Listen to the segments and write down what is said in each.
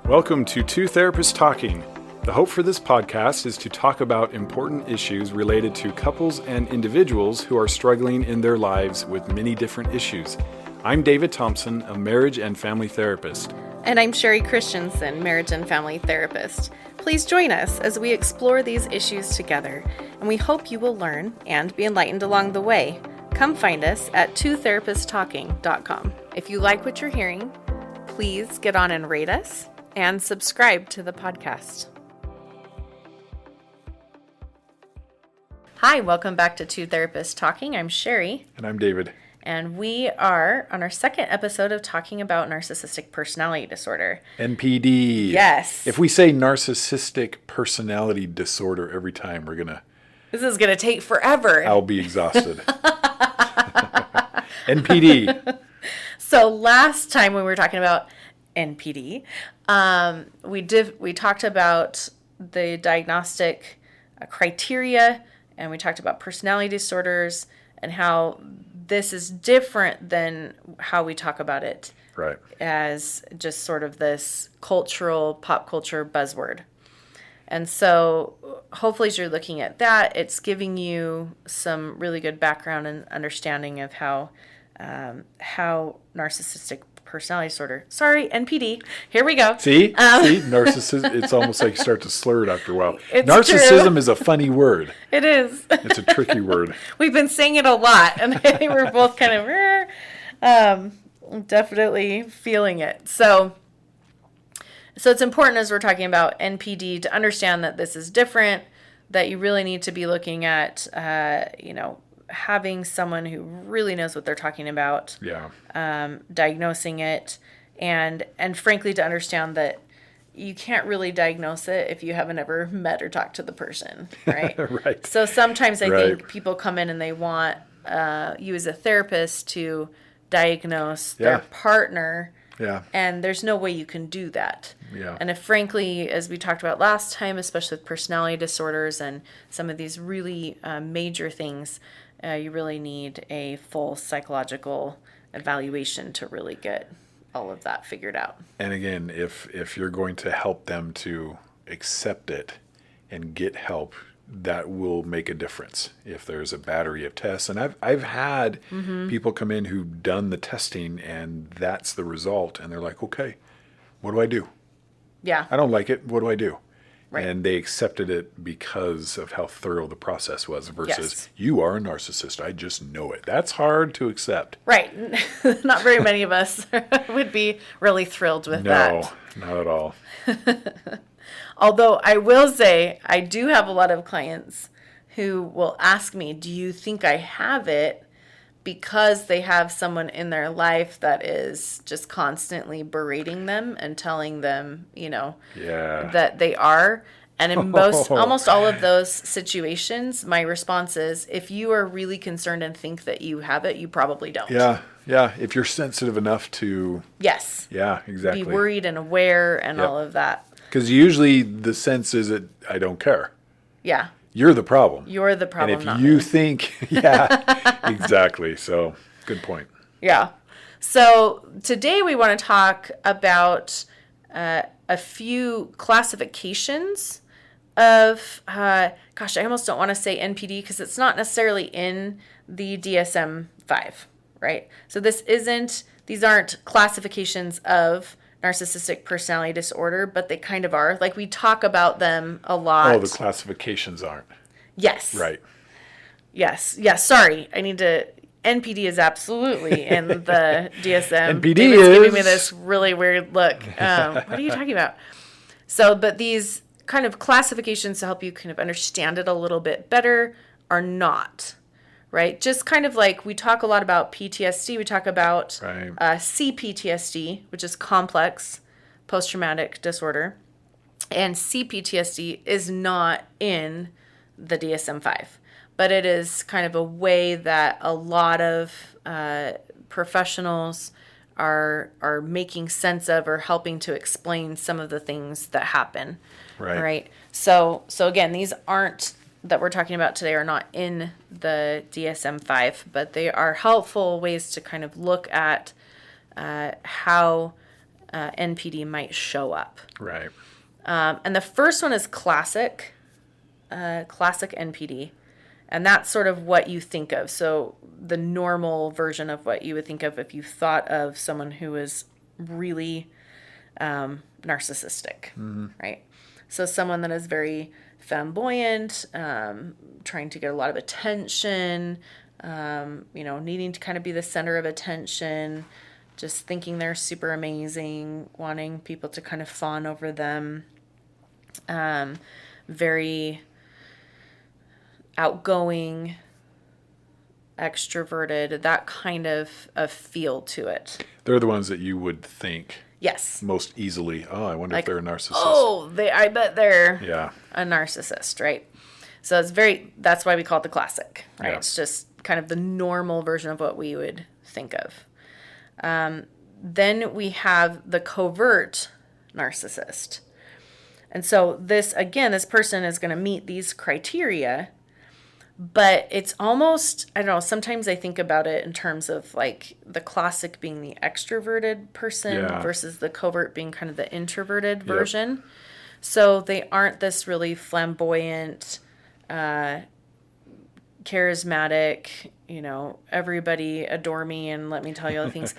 Welcome to Two Therapists Talking. The hope for this podcast is to talk about important issues related to couples and individuals who are struggling in their lives with many different issues. I'm David Thompson, a marriage and family therapist. And I'm Sherie Christensen, marriage and family therapist. Please join us as we explore these issues together, and we hope you will learn and be enlightened along the way. Come find us at twotherapisttalking.com. If you like what you're hearing, please get on and rate us and subscribe to the podcast. Hi, welcome back to Two Therapists Talking. I'm Sherie. And I'm David. And we are on our second episode of talking about narcissistic personality disorder. NPD. Yes. If we say narcissistic personality disorder every time, This is going to take forever. I'll be exhausted. NPD. So last time when we were talking about NPD, we talked about the diagnostic criteria, and we talked about personality disorders and how this is different than how we talk about it, Right. as just sort of this pop culture buzzword. And so hopefully as you're looking at that, it's giving you some really good background and understanding of how narcissistic personality disorder. Sorry, NPD. Here we go. See, narcissism. It's almost like you start to slur it after a while. It's Narcissism true. is a funny word. It is. It's a tricky word. We've been saying it a lot, and I think we're both kind of definitely feeling it. So it's important as we're talking about NPD to understand that this is different, that you really need to be looking at, having someone who really knows what they're talking about, diagnosing it, and frankly to understand that you can't really diagnose it if you haven't ever met or talked to the person, right? Right. So sometimes I think people come in and they want you as a therapist to diagnose their partner, and there's no way you can do that. Yeah. And if frankly, as we talked about last time, especially with personality disorders and some of these really major things, you really need a full psychological evaluation to really get all of that figured out. And again, if you're going to help them to accept it and get help, that will make a difference. If there's a battery of tests, and I've had people come in who've done the testing and that's the result, and they're like, okay, what do I do? Yeah. I don't like it. What do I do? Right. And they accepted it because of how thorough the process was versus you are a narcissist. I just know it. That's hard to accept. Right. Not very many of us would be really thrilled with that. No, not at all. Although I will say I do have a lot of clients who will ask me, do you think I have it? Because they have someone in their life that is just constantly berating them and telling them, that they are. And in almost all of those situations, my response is, if you are really concerned and think that you have it, you probably don't. Yeah. If you're sensitive enough to... Yes. Yeah, exactly. Be worried and aware and all of that. Because usually the sense is that I don't care. Yeah. You're the problem. You're the problem. And if you think, exactly. So, good point. Yeah. So today we want to talk about a few classifications of, I almost don't want to say NPD because it's not necessarily in the DSM-5, right? So these aren't classifications of narcissistic personality disorder, but they kind of are. Like we talk about them a lot. Oh, the classifications aren't. Yes. Right. Yes. Sorry. NPD is absolutely in the DSM. NPD David's is giving me this really weird look. What are you talking about? So, but these kind of classifications to help you kind of understand it a little bit better are not. Right? Just kind of like we talk a lot about PTSD. We talk about CPTSD, which is complex post-traumatic disorder. And CPTSD is not in the DSM-5. But it is kind of a way that a lot of professionals are making sense of or helping to explain some of the things that happen. Right? So again, these aren't that we're talking about today are not in the DSM-5, but they are helpful ways to kind of look at how NPD might show up. Right. And the first one is classic NPD. And that's sort of what you think of. So the normal version of what you would think of if you thought of someone who is really narcissistic, right? So someone that is very flamboyant, trying to get a lot of attention, needing to kind of be the center of attention, just thinking they're super amazing, wanting people to kind of fawn over them, very outgoing, extroverted, that kind of feel to it. They're the ones that you would think Yes. most easily, oh, I wonder if they're a narcissist. Oh, I bet they're Yeah. a narcissist, right? So that's why we call it the classic, right? Yeah. It's just kind of the normal version of what we would think of. Then we have the covert narcissist. And so this person is going to meet these criteria, but it's almost, I don't know, sometimes I think about it in terms of like the classic being the extroverted person versus the covert being kind of the introverted version. So they aren't this really flamboyant, charismatic, everybody adore me and let me tell you all the things.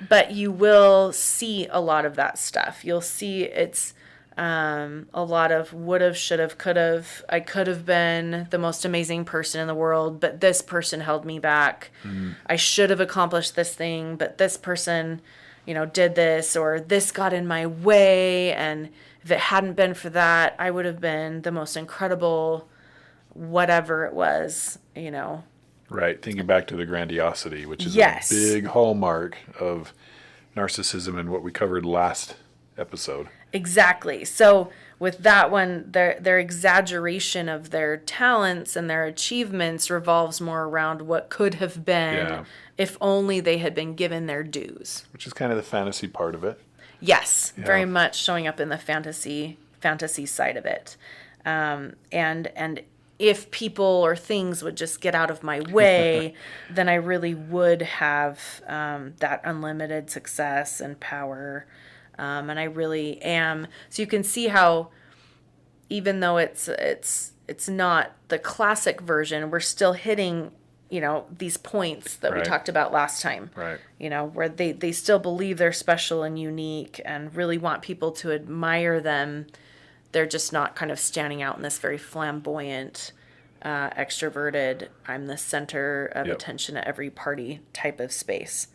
But you will see a lot of that stuff. You'll see it's a lot of would've, should've, could've. I could have been the most amazing person in the world, but this person held me back. I should have accomplished this thing, but this person, did this, or this got in my way. And if it hadn't been for that, I would have been the most incredible whatever it was, Right. Thinking back to the grandiosity, which is Yes. a big hallmark of narcissism and what we covered last episode. Exactly. So with that one, their exaggeration of their talents and their achievements revolves more around what could have been if only they had been given their dues. Which is kind of the fantasy part of it. Yes, very much showing up in the fantasy side of it. And if people or things would just get out of my way, then I really would have that unlimited success and power. And I really am. So you can see how, even though it's not the classic version, we're still hitting, these points that we talked about last time. Right. Where they still believe they're special and unique and really want people to admire them. They're just not kind of standing out in this very flamboyant, extroverted, I'm the center of attention at every party type of space.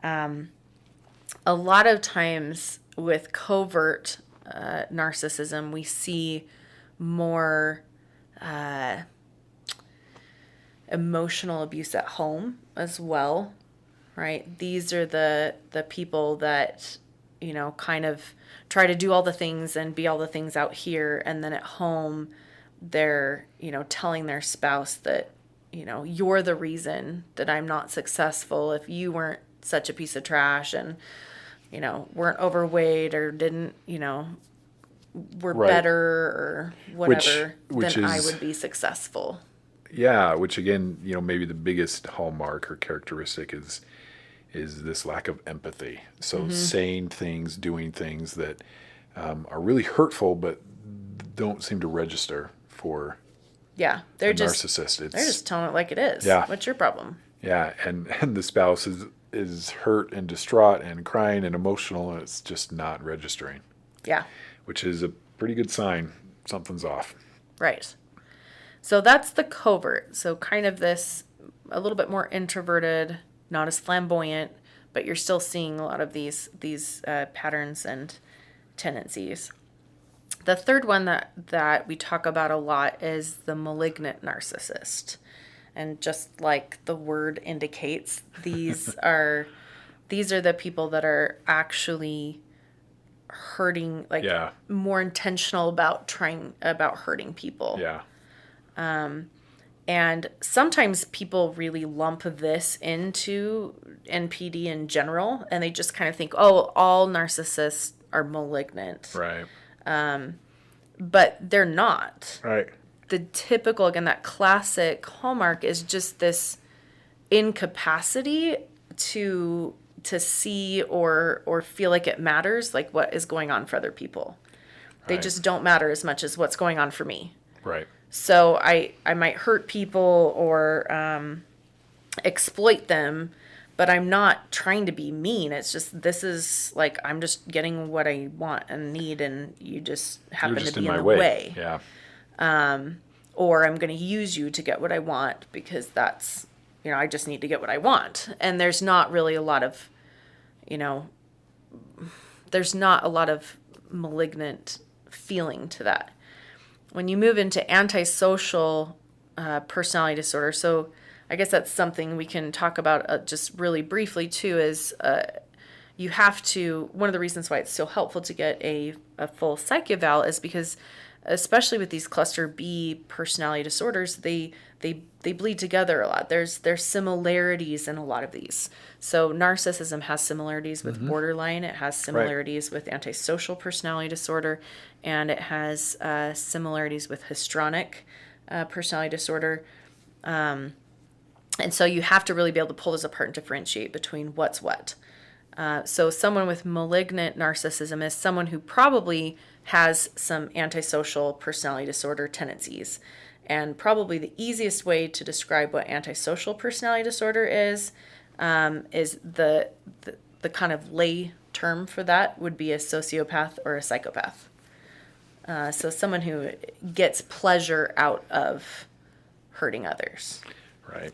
A lot of times with covert narcissism, we see more emotional abuse at home as well, right? These are the people that, kind of try to do all the things and be all the things out here. And then at home, they're, telling their spouse that, you're the reason that I'm not successful. If you weren't such a piece of trash and, weren't overweight or didn't, were better or whatever, then I would be successful. Yeah, which again, maybe the biggest hallmark or characteristic is this lack of empathy. So saying things, doing things that are really hurtful, but don't seem to register for they're a just narcissist. They're just telling it like it is. Yeah. What's your problem? Yeah, and the spouse is hurt and distraught and crying and emotional, and it's just not registering. Yeah. Which is a pretty good sign something's off. Right. So that's the covert. So kind of this a little bit more introverted, not as flamboyant, but you're still seeing a lot of these patterns and tendencies. The third one that we talk about a lot is the malignant narcissist. And just like the word indicates, these are the people that are actually hurting, more intentional about hurting people. Yeah. And sometimes people really lump this into NPD in general, and they just kind of think, oh, all narcissists are malignant. Right. But they're not. Right. The typical, again, that classic hallmark is just this incapacity to to see or feel like it matters, like what is going on for other people. They Right. just don't matter as much as what's going on for me. Right. So I might hurt people or exploit them, but I'm not trying to be mean. It's just, this is like, I'm just getting what I want and need, and you just You're happen just to be in in my the way. way. Yeah. Or I'm going to use you to get what I want because that's, I just need to get what I want. And there's not really a lot of, there's not a lot of malignant feeling to that. When you move into antisocial personality disorder, so I guess that's something we can talk about just really briefly too, is you have to, one of the reasons why it's so helpful to get a full psych eval is because, especially with these cluster B personality disorders, they bleed together a lot. There's similarities in a lot of these. So narcissism has similarities with borderline. It has similarities with antisocial personality disorder, and it has similarities with histrionic personality disorder. And so you have to really be able to pull this apart and differentiate between what's what. So someone with malignant narcissism is someone who probably has some antisocial personality disorder tendencies. And probably the easiest way to describe what antisocial personality disorder is the kind of lay term for that would be a sociopath or a psychopath. So someone who gets pleasure out of hurting others. Right.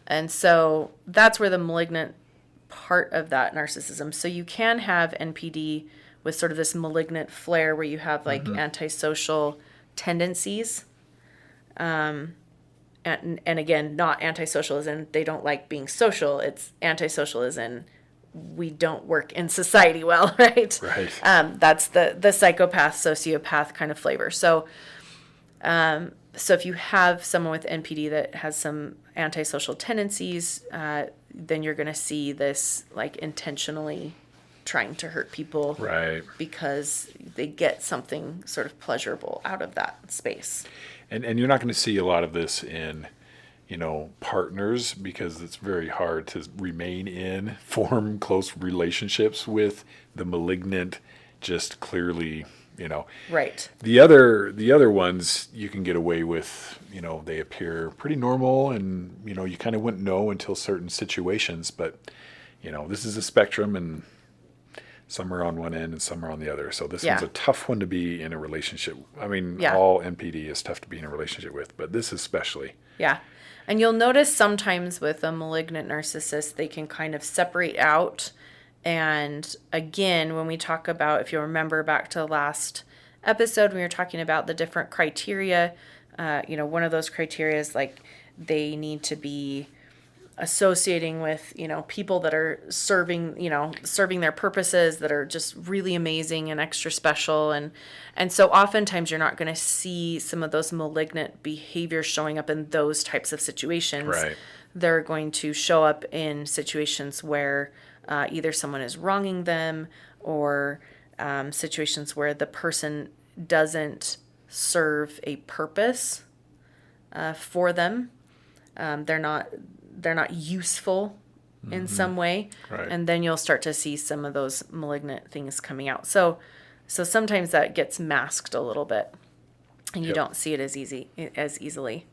And so that's where the malignant part of that narcissism. So you can have NPD with sort of this malignant flair where you have like antisocial tendencies. And again, not antisocial as in they don't like being social. It's antisocial as in we don't work in society well, right? Right. That's the psychopath, sociopath kind of flavor. So if you have someone with NPD that has some antisocial tendencies, then you're going to see this like intentionally trying to hurt people, Right. because they get something sort of pleasurable out of that space. And you're not going to see a lot of this in, partners, because it's very hard to form close relationships with the malignant, just clearly, Right. The other ones you can get away with, they appear pretty normal, and, you kind of wouldn't know until certain situations, but, this is a spectrum, and some are on one end and some are on the other. So this one's a tough one to be in a relationship. I mean, all NPD is tough to be in a relationship with, but this especially. Yeah. And you'll notice sometimes with a malignant narcissist, they can kind of separate out. And again, when we talk about, if you remember back to the last episode, when we were talking about the different criteria, one of those criteria is like they need to be associating with, people that are serving their purposes, that are just really amazing and extra special. And so oftentimes you're not going to see some of those malignant behaviors showing up in those types of situations. Right. They're going to show up in situations where either someone is wronging them, or situations where the person doesn't serve a purpose for them. They're not useful in some way. Right. And then you'll start to see some of those malignant things coming out. So sometimes that gets masked a little bit, and you don't see it as easily.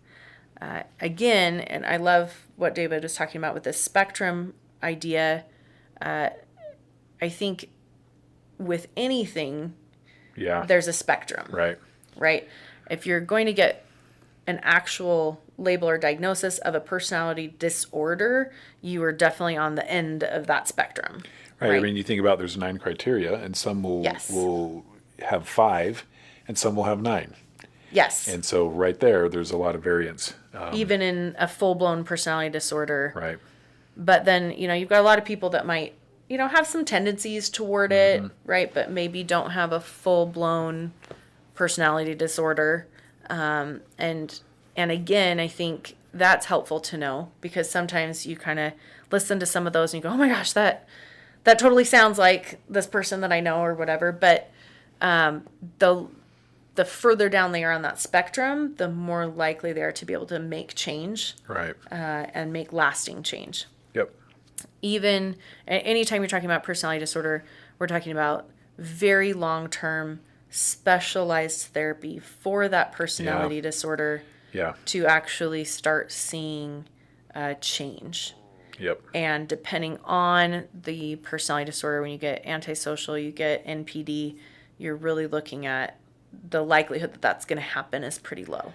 Again, and I love what David was talking about with this spectrum idea. I think with anything, there's a spectrum. Right. Right? If you're going to get an actual label or diagnosis of a personality disorder, you are definitely on the end of that spectrum. Right. I mean, you think about there's 9 criteria, and some will have 5, and some will have 9. Yes. And so right there's a lot of variance. Even in a full-blown personality disorder. Right. But then, you've got a lot of people that might, have some tendencies toward it, right? But maybe don't have a full-blown personality disorder. And again, I think that's helpful to know, because sometimes you kind of listen to some of those and you go, oh my gosh, that totally sounds like this person that I know or whatever. But the further down they are on that spectrum, the more likely they are to be able to make change. Right. And make lasting change. Yep. Even anytime you're talking about personality disorder, we're talking about very long-term specialized therapy for that personality disorder Yeah. to actually start seeing change. Yep. And depending on the personality disorder, when you get antisocial, you get NPD, you're really looking at the likelihood that that's going to happen is pretty low.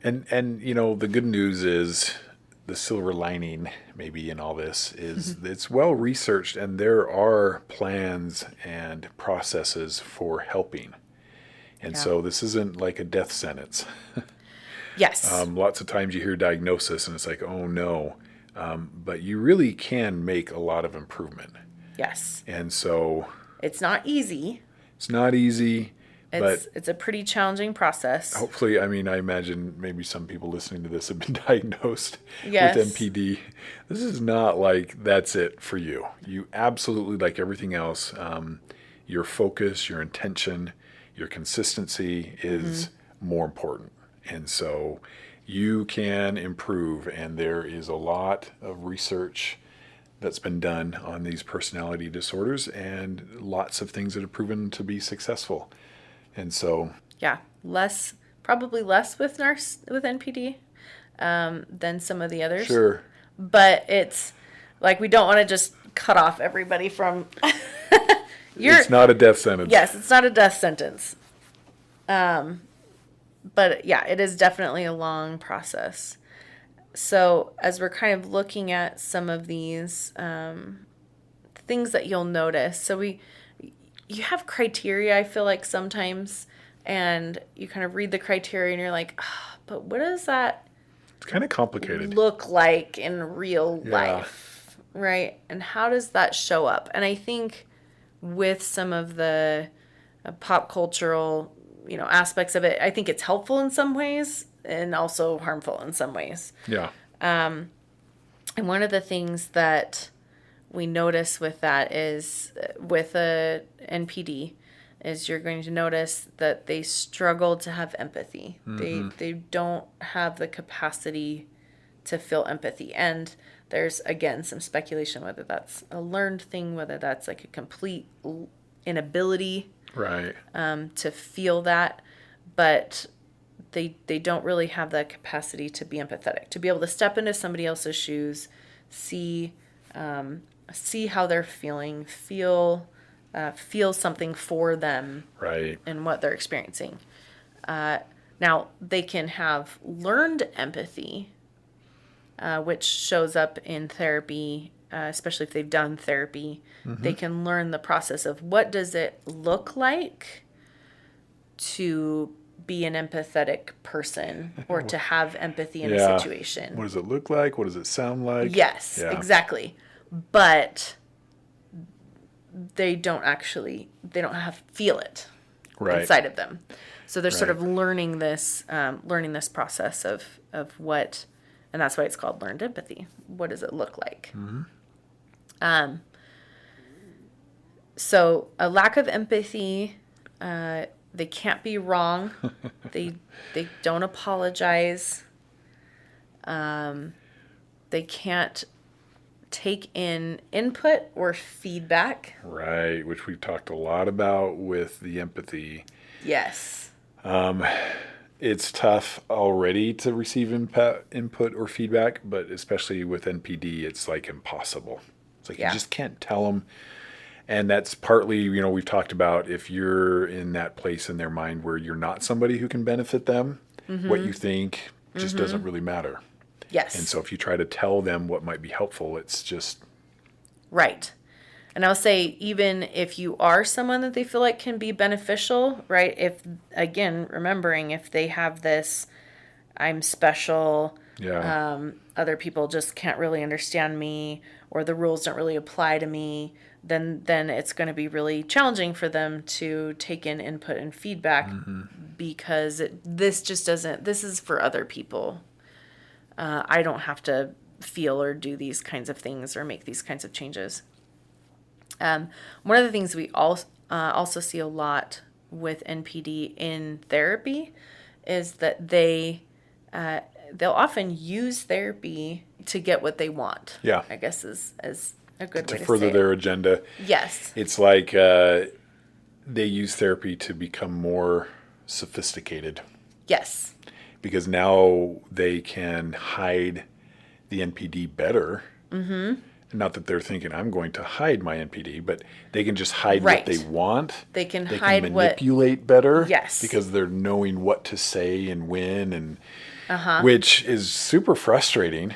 And you know, the good news is the silver lining maybe in all this is it's well researched, and there are plans and processes for helping. And so this isn't like a death sentence. Yes. Lots of times you hear diagnosis and it's like, oh no. But you really can make a lot of improvement. Yes. And so It's not easy. it's not easy, but It's a pretty challenging process. hopefully, I mean, I imagine maybe some people listening to this have been diagnosed Yes. with NPD. This is not like that's it for you. You absolutely, like everything else, your focus, your intention, your consistency is more important. And so you can improve, and there is a lot of research that's been done on these personality disorders and lots of things that have proven to be successful. And so, Yeah, probably less with with NPD than some of the others. sure. But it's like we don't want to just cut off everybody from. It's not a death sentence. Yes, it's not a death sentence. But yeah, it is definitely a long process. So as we're kind of looking at some of these things that you'll notice, you have criteria, I feel like sometimes, and you kind of read the criteria and you're like, but what does that It's kind of complicated. look like in real life, right? And how does that show up? And I think with some of the pop cultural, aspects of it, I think it's helpful in some ways and also harmful in some ways. Yeah. And one of the things that we notice with that is with a NPD is you're going to notice that they struggle to have empathy. They don't have the capacity to feel empathy. And there's, again, some speculation whether that's a learned thing, whether that's like a complete inability Right. to feel that. But they don't really have the capacity to be empathetic, to be able to step into somebody else's shoes, see how they're feeling, feel something for them, Right. and what they're experiencing. Now they can have learned empathy, which shows up in therapy, especially if they've done therapy. They can learn the process of what does it look like to be an empathetic person or to have empathy in a situation. What does it look like? What does it sound like? Yes, exactly. But they don't feel it inside of them. So they're sort of learning this process of what, and that's why it's called learned empathy. What does it look like? So a lack of empathy, they can't be wrong. They don't apologize. They can't take in input or feedback. Right, which we've talked a lot about with the empathy. Yes. It's tough already to receive input or feedback, but especially with NPD, it's like impossible. It's like you just can't tell them. And that's partly, we've talked about if you're in that place in their mind where you're not somebody who can benefit them, what you think just doesn't really matter. Yes. And so if you try to tell them what might be helpful, it's just... Right. And I'll say, even if you are someone that they feel like can be beneficial, right? If, again, remembering if they have this, I'm special, other people just can't really understand me, or the rules don't really apply to me, then it's going to be really challenging for them to take in input and feedback because this is for other people. I don't have to feel or do these kinds of things or make these kinds of changes. One of the things we also see a lot with NPD in therapy is that they'll often use therapy to get what they want. Yeah. I guess is a good way to further say it. their agenda. Yes. It's like they use therapy to become more sophisticated Yes. because now they can hide the NPD better. Mm-hmm. Not that they're thinking, I'm going to hide my NPD, but they can just hide Right. what they want. They can They hide can what. manipulate better. Yes. Because they're knowing what to say and when, and which is super frustrating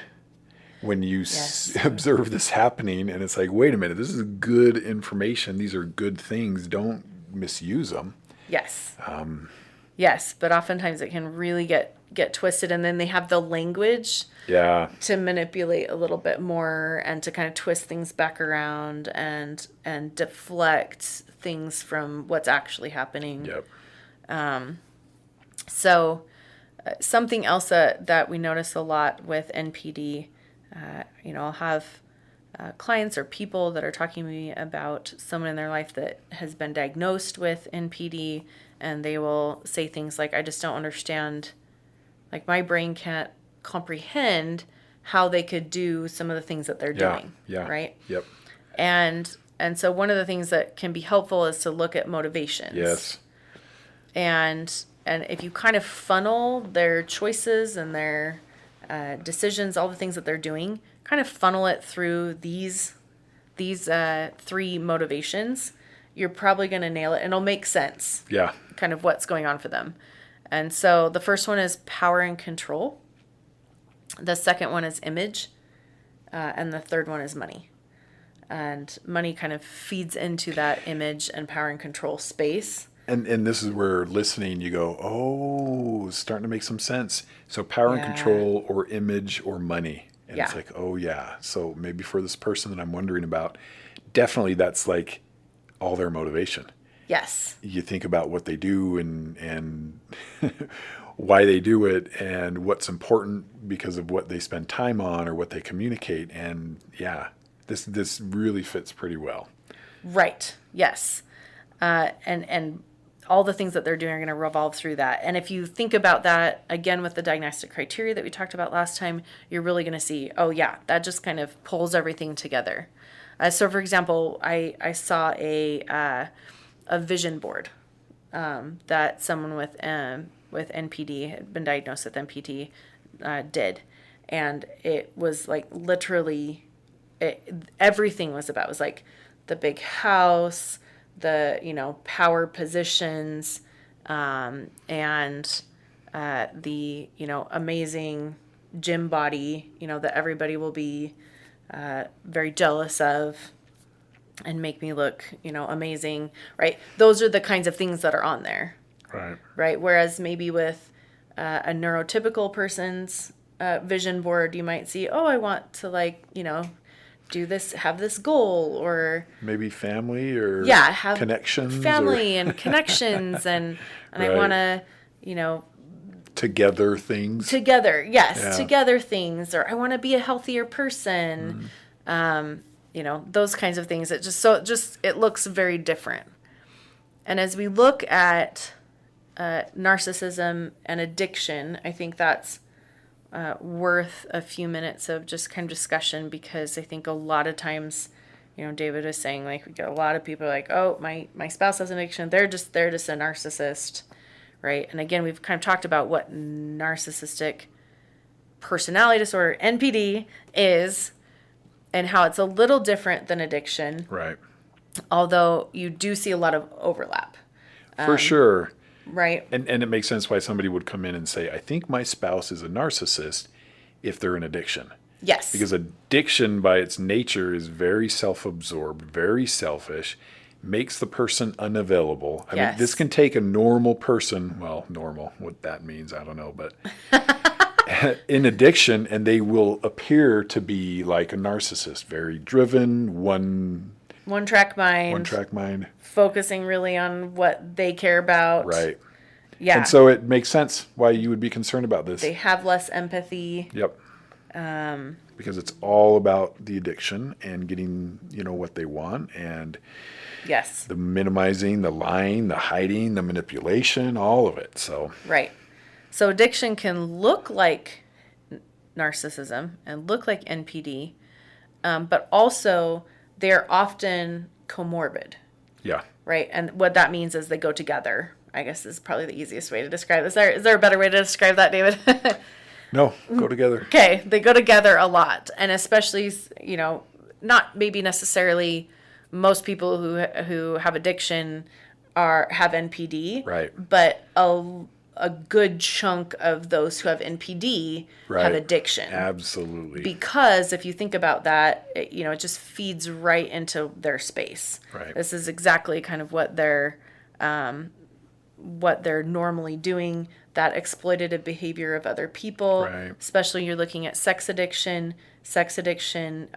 when you Yes. observe this happening. And it's like, wait a minute, this is good information. These are good things. Don't misuse them. Yes. Yes, but oftentimes it can really get twisted, and then they have the language Yeah. to manipulate a little bit more and to kind of twist things back around and deflect things from what's actually happening. Yep. So something else that we notice a lot with NPD, I'll have clients or people that are talking to me about someone in their life that has been diagnosed with NPD, and they will say things like, I just don't understand, like my brain can't comprehend how they could do some of the things that they're doing. Yeah. Right. Yep. And so one of the things that can be helpful is to look at motivations. Yes. And if you kind of funnel their choices and their decisions, all the things that they're doing, kind of funnel it through these three motivations, you're probably going to nail it, and it'll make sense. Yeah. Kind of what's going on for them. And so the first one is power and control. The second one is image. And the third one is money. And money kind of feeds into that image and power and control space. And this is where listening, you go, oh, it's starting to make some sense. So power and control or image or money. And it's like, oh, yeah. So maybe for this person that I'm wondering about, definitely that's like all their motivation. Yes. You think about what they do and why they do it and what's important because of what they spend time on or what they communicate. And yeah, this really fits pretty well. Right. Yes. And all the things that they're doing are going to revolve through that. And if you think about that, again, with the diagnostic criteria that we talked about last time, you're really going to see, oh, yeah, that just kind of pulls everything together. So, for example, I saw a vision board that someone with NPD, had been diagnosed with NPD, did. And it was like literally, everything was about. It was like the big house, the power positions, and the amazing gym body that everybody will be very jealous of and make me look amazing, right? Those are the kinds of things that are on there, right? Whereas maybe with a neurotypical person's vision board, you might see, oh, I want to do this, have this goal, or maybe family or have connections, family and connections, and I want to, together things. Together things, or I want to be a healthier person. Those kinds of things. It looks very different. And as we look at narcissism and addiction, I think that's worth a few minutes of just kind of discussion, because I think a lot of times, David was saying, like, we get a lot of people like, oh, my spouse has an addiction. They're just a narcissist, right? And again, we've kind of talked about what narcissistic personality disorder, NPD, is, and how it's a little different than addiction. Right. Although you do see a lot of overlap. For sure. Right. And it makes sense why somebody would come in and say, I think my spouse is a narcissist if they're in addiction. Yes. Because addiction by its nature is very self-absorbed, very selfish, makes the person unavailable. I mean, this can take a normal person, well, normal, what that means, I don't know, but in addiction, and they will appear to be like a narcissist, very driven, one-track mind. Focusing really on what they care about. Right. Yeah. And so it makes sense why you would be concerned about this. They have less empathy. Yep. Because it's all about the addiction and getting, what they want, and yes, the minimizing, the lying, the hiding, the manipulation, all of it. So right. So addiction can look like narcissism and look like NPD, but also they're often comorbid, Yeah. right? And what that means is they go together, I guess is probably the easiest way to describe it. Is there a better way to describe that, David? No, go together. Okay, they go together a lot, and especially, not maybe necessarily most people who have addiction have NPD, Right. but a good chunk of those who have NPD have addiction. Absolutely. Because if you think about that, it just feeds right into their space. Right. This is exactly kind of what they're normally doing, that exploitative behavior of other people. Right. Especially you're looking at sex addiction. Sex addiction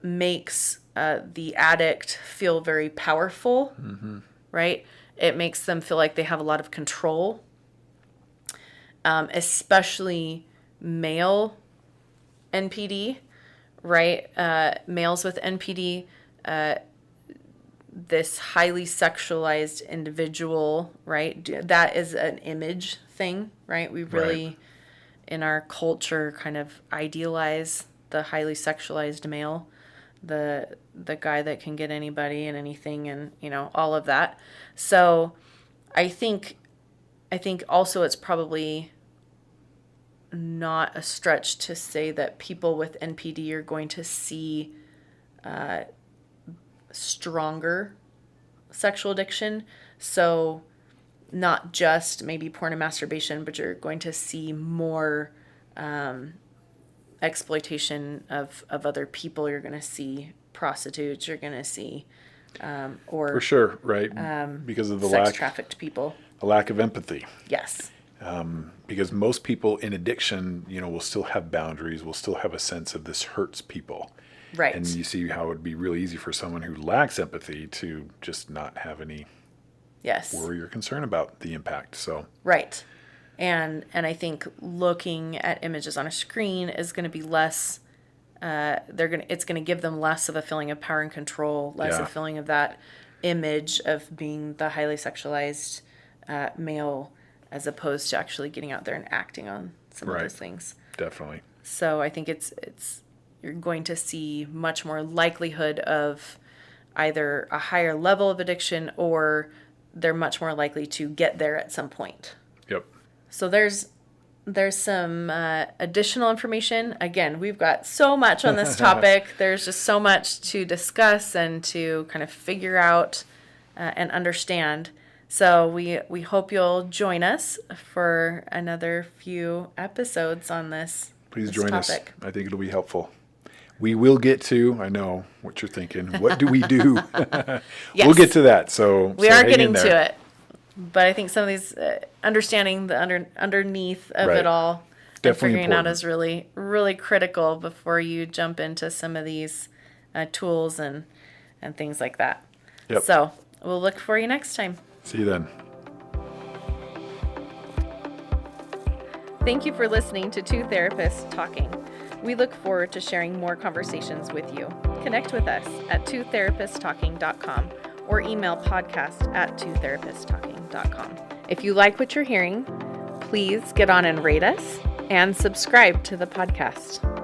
makes the addict feel very powerful, right? It makes them feel like they have a lot of control, especially male NPD, right? Males with NPD, this highly sexualized individual, right? That is an image thing, right? We really, in our culture, kind of idealize the highly sexualized male, the guy that can get anybody and anything, and all of that. So I think also it's probably not a stretch to say that people with NPD are going to see stronger sexual addiction. So not just maybe porn and masturbation, but you're going to see more exploitation of other people. You're going to see prostitutes. You're going to see or For sure, right? Because of the sex trafficked people. a lack of empathy. Yes. Because most people in addiction, will still have boundaries, will still have a sense of this hurts people. Right. And you see how it would be really easy for someone who lacks empathy to just not have any worry or concern about the impact. So right. And I think looking at images on a screen is going to be less. It's going to give them less of a feeling of power and control, less of a feeling of that image of being the highly sexualized male, as opposed to actually getting out there and acting on some of those things. Definitely. So I think it's you're going to see much more likelihood of either a higher level of addiction, or they're much more likely to get there at some point. Yep. So there's some additional information. Again, we've got so much on this topic. There's just so much to discuss and to kind of figure out and understand. So we hope you'll join us for another few episodes on this. Please this join topic. us. I think it'll be helpful. We will get to, I know what you're thinking, what do we do? Yes. We'll get to that. So we are hang getting in there. to it. But I think some of these, understanding the underneath of it all, Definitely and figuring important. out is really, really critical before you jump into some of these tools and things like that. Yep. So we'll look for you next time. See you then. Thank you for listening to Two Therapists Talking. We look forward to sharing more conversations with you. Connect with us at twotherapisttalking.com or email podcast@twotherapisttalking.com. If you like what you're hearing, please get on and rate us and subscribe to the podcast.